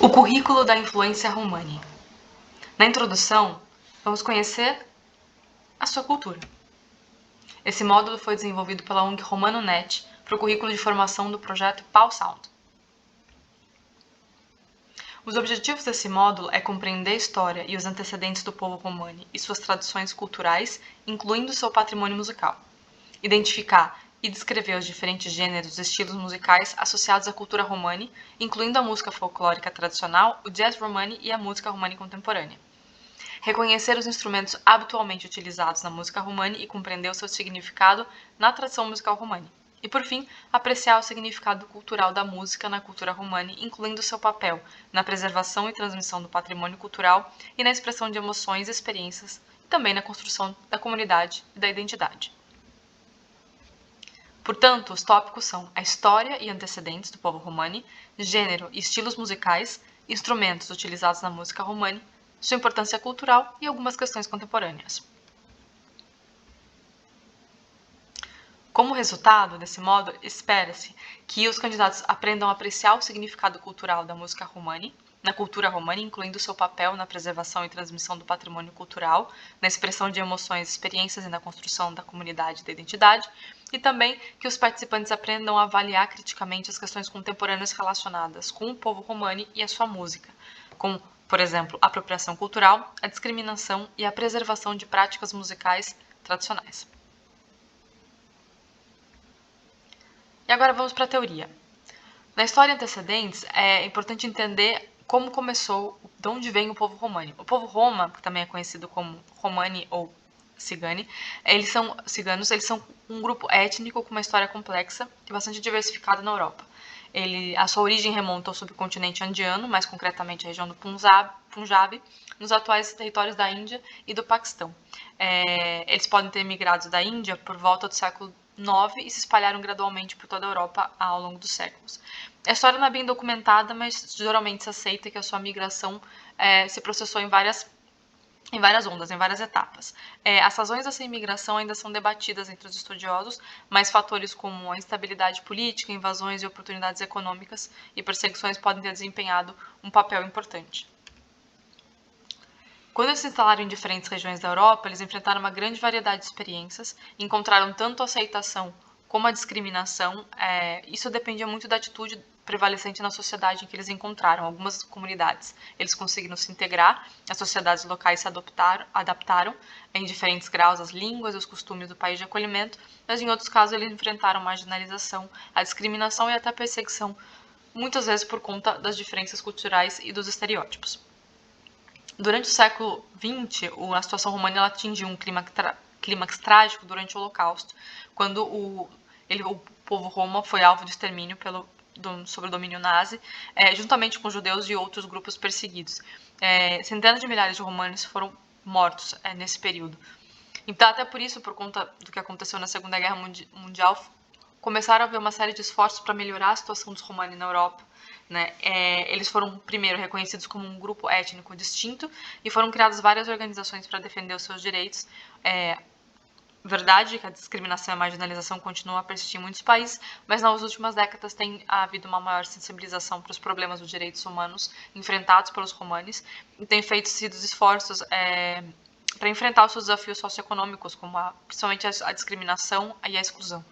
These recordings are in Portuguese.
O currículo da influência romani. Na introdução, vamos conhecer a sua cultura. Esse módulo foi desenvolvido pela ONG Romano Net para o currículo de formação do projeto Pau Sound. Os objetivos desse módulo é compreender a história e os antecedentes do povo romani e suas tradições culturais, incluindo seu patrimônio musical. Identificar e descrever os diferentes gêneros e estilos musicais associados à cultura romani, incluindo a música folclórica tradicional, o jazz romani e a música romani contemporânea. Reconhecer os instrumentos habitualmente utilizados na música romani e compreender o seu significado na tradição musical romani. E, por fim, apreciar o significado cultural da música na cultura romani, incluindo seu papel na preservação e transmissão do patrimônio cultural e na expressão de emoções e experiências, e também na construção da comunidade e da identidade. Portanto, os tópicos são a história e antecedentes do povo romani, gênero e estilos musicais, instrumentos utilizados na música romani, sua importância cultural e algumas questões contemporâneas. Como resultado desse módulo, espera-se que os candidatos aprendam a apreciar o significado cultural da música romani, na cultura romani, incluindo seu papel na preservação e transmissão do patrimônio cultural, na expressão de emoções e experiências e na construção da comunidade e da identidade, e também que os participantes aprendam a avaliar criticamente as questões contemporâneas relacionadas com o povo romani e a sua música, como, por exemplo, a apropriação cultural, a discriminação e a preservação de práticas musicais tradicionais. E agora vamos para a teoria. Na história antecedentes, é importante entender como começou, de onde vem o povo romani. O povo Roma, que também é conhecido como Romani ou Cigani, eles são um grupo étnico com uma história complexa e bastante diversificada na Europa. A sua origem remonta ao subcontinente indiano, mais concretamente à região do Punjab, nos atuais territórios da Índia e do Paquistão. Eles podem ter migrado da Índia por volta do século IX e se espalharam gradualmente por toda a Europa ao longo dos séculos. A história não é bem documentada, mas geralmente se aceita que a sua migração se processou em várias ondas, em várias etapas. As razões dessa imigração ainda são debatidas entre os estudiosos, mas fatores como a instabilidade política, invasões e oportunidades econômicas e perseguições podem ter desempenhado um papel importante. Quando eles se instalaram em diferentes regiões da Europa, eles enfrentaram uma grande variedade de experiências e encontraram tanto a aceitação como a discriminação. Isso dependia muito da atitude prevalecente na sociedade em que eles encontraram. Algumas comunidades eles conseguiram se integrar, as sociedades locais se adaptaram em diferentes graus às línguas e os costumes do país de acolhimento, mas em outros casos eles enfrentaram marginalização, a discriminação e até a perseguição, muitas vezes por conta das diferenças culturais e dos estereótipos. Durante o século XX, a situação romana atingiu um clímax trágico durante o Holocausto, quando o povo Roma foi alvo de extermínio sob o domínio nazi, juntamente com judeus e outros grupos perseguidos. Centenas de milhares de romanos foram mortos nesse período. Então, até por isso, por conta do que aconteceu na Segunda Guerra Mundial, começaram a haver uma série de esforços para melhorar a situação dos romani na Europa. Eles foram, primeiro, reconhecidos como um grupo étnico distinto e foram criadas várias organizações para defender os seus direitos. Verdade que a discriminação e a marginalização continuam a persistir em muitos países, mas nas últimas décadas tem havido uma maior sensibilização para os problemas dos direitos humanos enfrentados pelos romanis e tem sido esforços para enfrentar os seus desafios socioeconômicos, como principalmente a discriminação e a exclusão.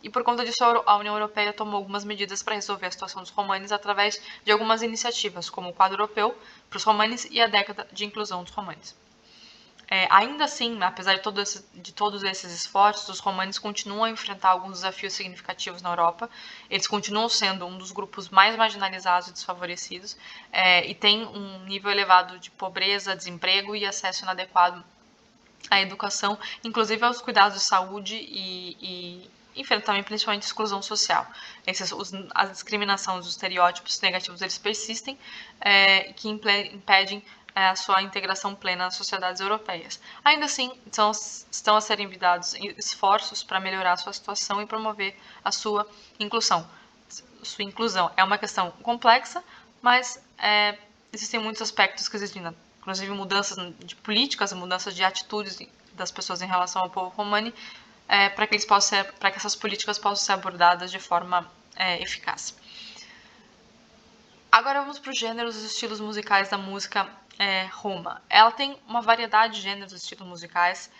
E por conta disso, a União Europeia tomou algumas medidas para resolver a situação dos romanis através de algumas iniciativas, como o Quadro Europeu para os romanis e a Década de Inclusão dos Romanis. Ainda assim, apesar de todos esses esforços, os romanis continuam a enfrentar alguns desafios significativos na Europa. Eles continuam sendo um dos grupos mais marginalizados e desfavorecidos e têm um nível elevado de pobreza, desemprego e acesso inadequado à educação, inclusive aos cuidados de saúde e enfrentam também principalmente exclusão social. A discriminação, os estereótipos negativos, eles persistem, que impedem a sua integração plena nas sociedades europeias. Ainda assim, estão a serem enviados esforços para melhorar a sua situação e promover a sua inclusão. Sua inclusão é uma questão complexa, mas existem muitos aspectos que existem, inclusive mudanças de políticas, mudanças de atitudes das pessoas em relação ao povo romani, para que essas políticas possam ser abordadas de forma eficaz. Agora vamos para os gêneros e estilos musicais da música Roma. Ela tem uma variedade de gêneros e estilos musicais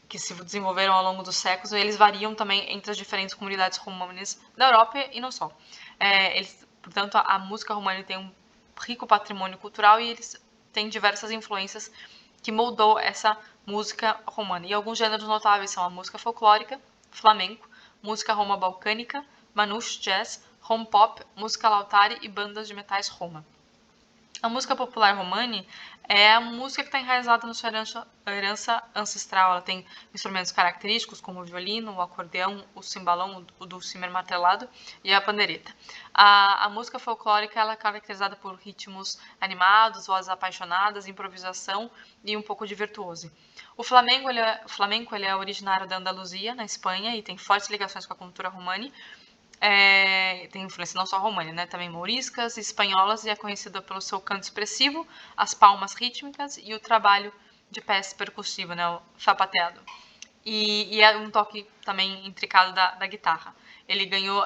que se desenvolveram ao longo dos séculos, e eles variam também entre as diferentes comunidades romanas da Europa e não só. Portanto, a música romana tem um rico patrimônio cultural e eles têm diversas influências que moldou essa música romana. E alguns gêneros notáveis são a música folclórica, flamenco, música roma balcânica, manouche, jazz, home pop, música lautari e bandas de metais roma. A música popular romani é a música que está enraizada na sua herança ancestral. Ela tem instrumentos característicos como o violino, o acordeão, o cimbalão, o dulcimer martelado e a pandereta. A música folclórica ela é caracterizada por ritmos animados, vozes apaixonadas, improvisação e um pouco de virtuose. O flamenco ele é originário da Andaluzia, na Espanha, e tem fortes ligações com a cultura romani. Tem influência não só romana, né, também mouriscas, espanholas, e é conhecida pelo seu canto expressivo, as palmas rítmicas e o trabalho de pés percussivo, né, o zapateado. E é um toque também intricado da guitarra. Ele ganhou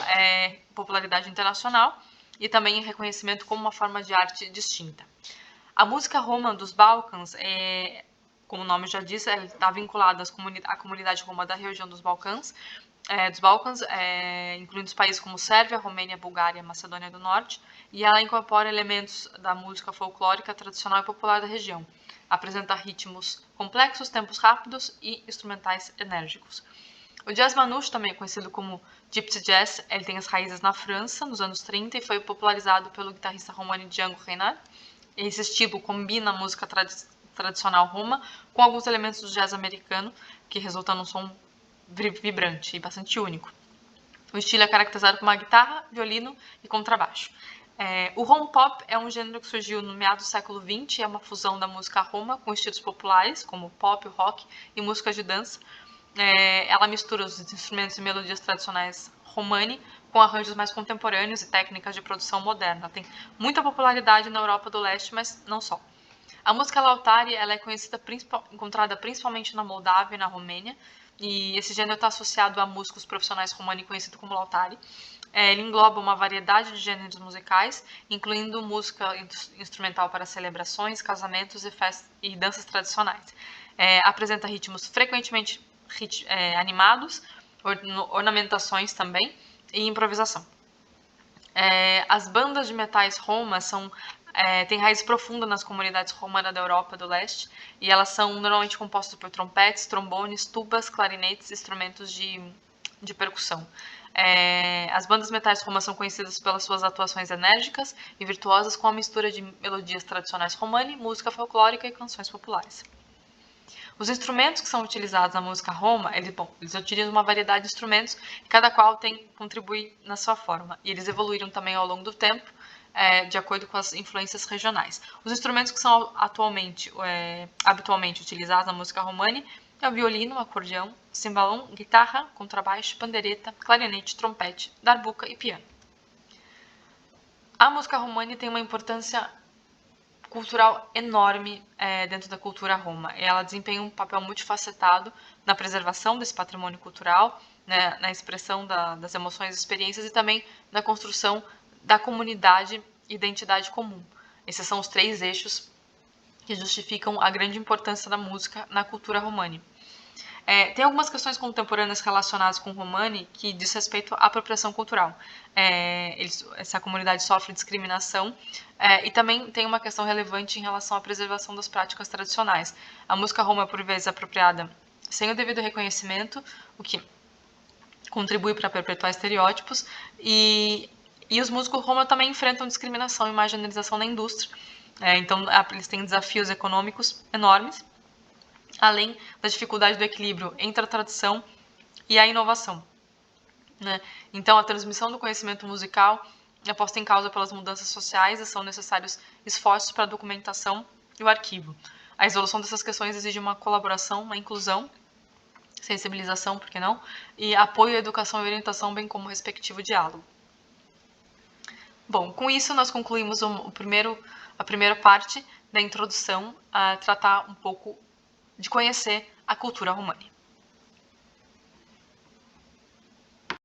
popularidade internacional e também reconhecimento como uma forma de arte distinta. A música roma dos Balcãs, como o nome já diz, está vinculada à comunidade roma da região dos Balcãs, incluindo os países como Sérvia, Romênia, Bulgária e Macedônia do Norte, e ela incorpora elementos da música folclórica tradicional e popular da região. Apresenta ritmos complexos, tempos rápidos e instrumentais enérgicos. O jazz manouche, também conhecido como gypsy jazz, ele tem as raízes na França, nos anos 30, e foi popularizado pelo guitarrista romano Django Reinhardt. Esse estilo combina a música tradicional roma com alguns elementos do jazz americano, que resulta num som vibrante e bastante único. O estilo é caracterizado por uma guitarra, violino e contrabaixo. O home pop é um gênero que surgiu no meados do século XX, é uma fusão da música roma com estilos populares, como o pop, o rock e músicas de dança. Ela mistura os instrumentos e melodias tradicionais romani com arranjos mais contemporâneos e técnicas de produção moderna. Tem muita popularidade na Europa do Leste, mas não só. A música lautari ela é encontrada principalmente na Moldávia e na Romênia, e esse gênero está associado a músicos profissionais romani conhecido como lautari. Ele engloba uma variedade de gêneros musicais, incluindo música instrumental para celebrações, casamentos e danças tradicionais. Apresenta ritmos frequentemente animados, ornamentações também e improvisação. As bandas de metais roma têm raiz profunda nas comunidades romanas da Europa do Leste, e elas são normalmente compostas por trompetes, trombones, tubas, clarinetes e instrumentos de percussão. As bandas metais romas são conhecidas pelas suas atuações enérgicas e virtuosas, com a mistura de melodias tradicionais romani, música folclórica e canções populares. Os instrumentos que são utilizados na música roma, eles utilizam uma variedade de instrumentos, cada qual contribui na sua forma, e eles evoluíram também ao longo do tempo, de acordo com as influências regionais. Os instrumentos que são habitualmente utilizados na música romani é o violino, o acordeão, cimbalão, guitarra, contrabaixo, pandereta, clarinete, trompete, darbuca e piano. A música romani tem uma importância cultural enorme dentro da cultura roma. Ela desempenha um papel multifacetado na preservação desse patrimônio cultural, né, na expressão das emoções e experiências, e também na construção da comunidade e identidade comum. Esses são os 3 eixos que justificam a grande importância da música na cultura romani. Tem algumas questões contemporâneas relacionadas com o romani que diz respeito à apropriação cultural. Essa comunidade sofre discriminação, e também tem uma questão relevante em relação à preservação das práticas tradicionais. A música roma é por vezes apropriada sem o devido reconhecimento, o que contribui para perpetuar estereótipos, e os músicos roma também enfrentam discriminação e marginalização na indústria. Então, eles têm desafios econômicos enormes, além da dificuldade do equilíbrio entre a tradição e a inovação. Né? Então, a transmissão do conhecimento musical é posta em causa pelas mudanças sociais, e são necessários esforços para a documentação e o arquivo. A resolução dessas questões exige uma colaboração, uma inclusão, sensibilização, por que não, e apoio à educação e orientação, bem como o respectivo diálogo. Bom, com isso nós concluímos a primeira parte da introdução, a tratar um pouco de conhecer a cultura romani.